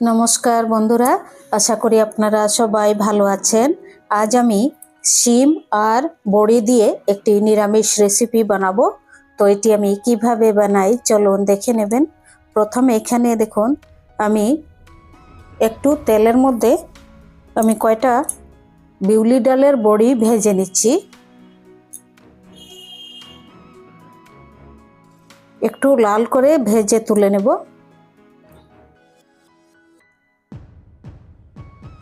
নমস্কার বন্ধুরা, আশা করি আপনারা সবাই ভালো আছেন। আজ আমি শিম আর বড়ি দিয়ে একটি নিরামিষ রেসিপি বানাবো। তো এটি আমি কিভাবে বানাই চলুন দেখে নেবেন। প্রথমে এখানে দেখুন আমি একটু তেলের মধ্যে আমি কয়টা বিউলি ডালের বড়ি ভেজে নিচ্ছি। একটু লাল করে ভেজে তুলে নেব।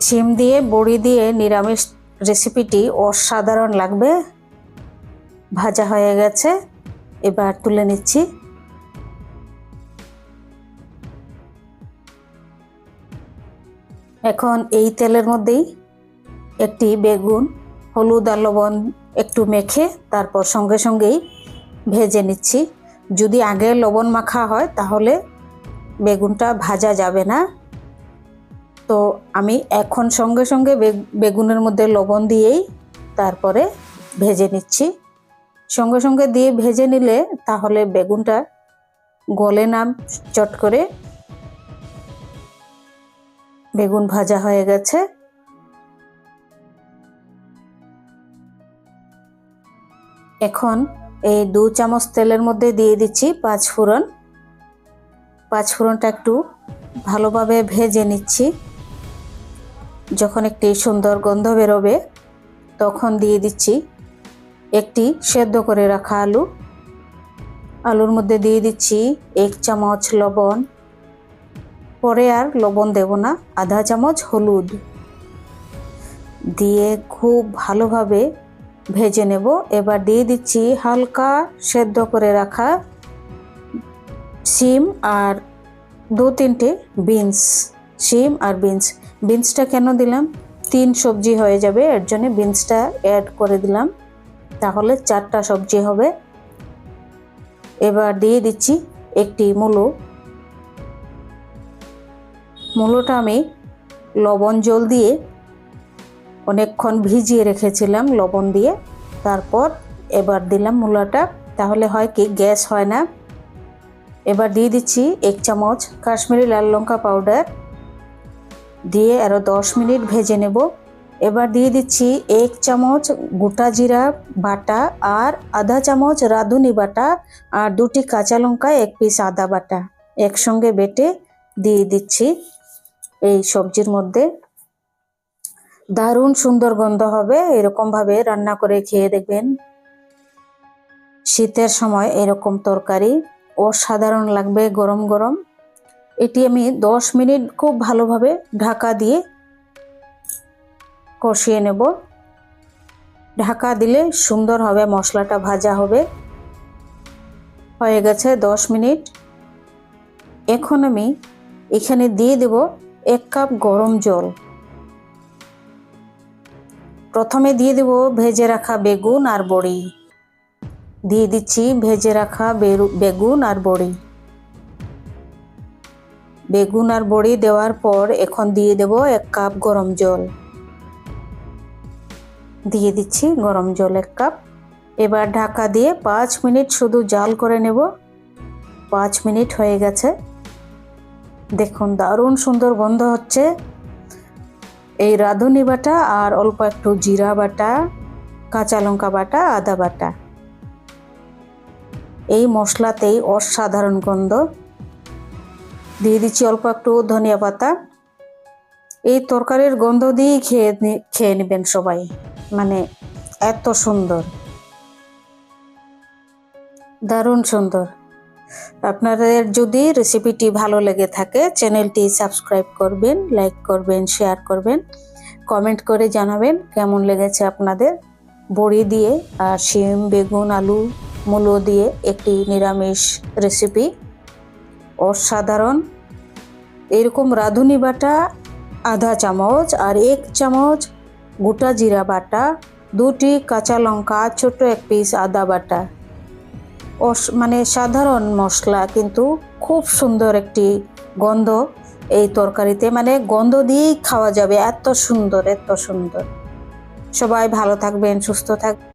শিম দিয়ে বড়ি দিয়ে নিরামিষ রেসিপিটি অসাধারণ লাগবে। ভাজা হয়ে গেছে, এবার তুলে নিচ্ছি। এখন এই তেলের মধ্যেই একটি বেগুন হলুদ আর লবণ একটু মেখে তারপর সঙ্গে সঙ্গেই ভেজে নিচ্ছি। যদি আগে লবণ মাখা হয় তাহলে বেগুনটা ভাজা যাবে না। তো আমি এখন সঙ্গে সঙ্গে বেগুনের মধ্যে লবণ দিয়েই তারপরে ভেজে নিচ্ছি। সঙ্গে সঙ্গে দিয়ে ভেজে নিলে তাহলে বেগুনটা গলে না চট করে। বেগুন ভাজা হয়ে গেছে। এখন এই 2 চামচ তেলের মধ্যে দিয়ে দিচ্ছি 5 ফোড়ন। 5 ফোড়নটা একটু ভালোভাবে ভেজে নিচ্ছি। যখন একটি সুন্দর গন্ধ বেরোবে তখন দিয়ে দিচ্ছি একটি সেদ্ধ করে রাখা আলু। আলুর মধ্যে দিয়ে দিচ্ছি 1 চামচ লবণ, পরে আর লবণ দেব না। আধা চামচ হলুদ দিয়ে খুব ভালোভাবে ভেজে নেব। এবার দিয়ে দিচ্ছি হালকা সেদ্ধ করে রাখা শিম আর 2-3টে বিনস। শিম আর বিনসটা কেন দিলাম, 3 সবজি হয়ে যাবে, এর জন্য বিনসটা অ্যাড করে দিলাম, তাহলে 4টা সবজি হবে। এবার দিয়ে দিচ্ছি একটি মূলোটা আমি লবণ জল দিয়ে অনেকক্ষণ ভিজিয়ে রেখেছিলাম লবণ দিয়ে। তারপর এবার দিলাম মূলাটা, তাহলে হয় কি গ্যাস হয় না। এবার দিয়ে দিচ্ছি 1 চামচ কাশ্মীরি লাল লঙ্কা পাউডার দিয়ে আরও 10 মিনিট ভেজে নেব। এবার দিয়ে দিচ্ছি 1 চামচ গোটা জিরা বাটা আর আধা চামচ রাঁধুনি বাটা আর 2টি কাঁচা লঙ্কা 1 পিস আদা বাটা একসঙ্গে বেটে দিয়ে দিচ্ছি এই সবজির মধ্যে। দারুণ সুন্দর গন্ধ হবে। এরকমভাবে রান্না করে খেয়ে দেখবেন। শীতের সময় এরকম তরকারি অসাধারণ লাগবে গরম গরম। এটি আমি 10 মিনিট খুব ভালোভাবে ঢাকা দিয়ে কষিয়ে নেব। ঢাকা দিলে সুন্দর হবে, মশলাটা ভাজা হবে। হয়ে গেছে 10 মিনিট। এখন আমি এখানে দিয়ে দেব 1 কাপ গরম জল। প্রথমে দিয়ে দেব ভেজে রাখা বেগুন আর বড়ি। দিয়ে দিচ্ছি ভেজে রাখা বেগুন আর বড়ি। বেগুন আর বড়ি দেওয়ার পর এখন দিয়ে দেব 1 কাপ গরম জল। দিয়ে দিচ্ছি গরম জল 1 কাপ। এবার ঢাকা দিয়ে 5 মিনিট শুধু জাল করে নেব। 5 মিনিট হয়ে গেছে। দেখুন দারুণ সুন্দর গন্ধ হচ্ছে। এই রাঁধুনি বাটা আর অল্প একটু জিরা বাটা, কাঁচা লঙ্কা বাটা, আদা বাটা, এই মশলাতেই অসাধারণ গন্ধ। দিয়ে দিচ্ছি অল্প একটু ধনিয়া পাতা। এই তরকারির গন্ধ দিয়ে খেয়ে নেবেন সবাই, মানে এত সুন্দর, দারুণ সুন্দর। আপনাদের যদি রেসিপিটি ভালো লেগে থাকে চ্যানেলটি সাবস্ক্রাইব করবেন, লাইক করবেন, শেয়ার করবেন, কমেন্ট করে জানাবেন কেমন লেগেছে আপনাদের। বড়ি দিয়ে আর শিম, বেগুন, আলু, মূলো দিয়ে একটি নিরামিষ রেসিপি অসাধারণ। এরকম রাঁধুনি বাটা আধা চামচ আর 1 চামচ গোটা জিরা বাটা, 2টি কাঁচা লঙ্কা, ছোট 1 পিস আদা বাটা, মানে সাধারণ মশলা কিন্তু খুব সুন্দর একটি গন্ধ এই তরকারিতে, মানে গন্ধ দিয়েই খাওয়া যাবে, এত সুন্দর এত সুন্দর। সবাই ভালো থাকবেন, সুস্থ থাকবেন।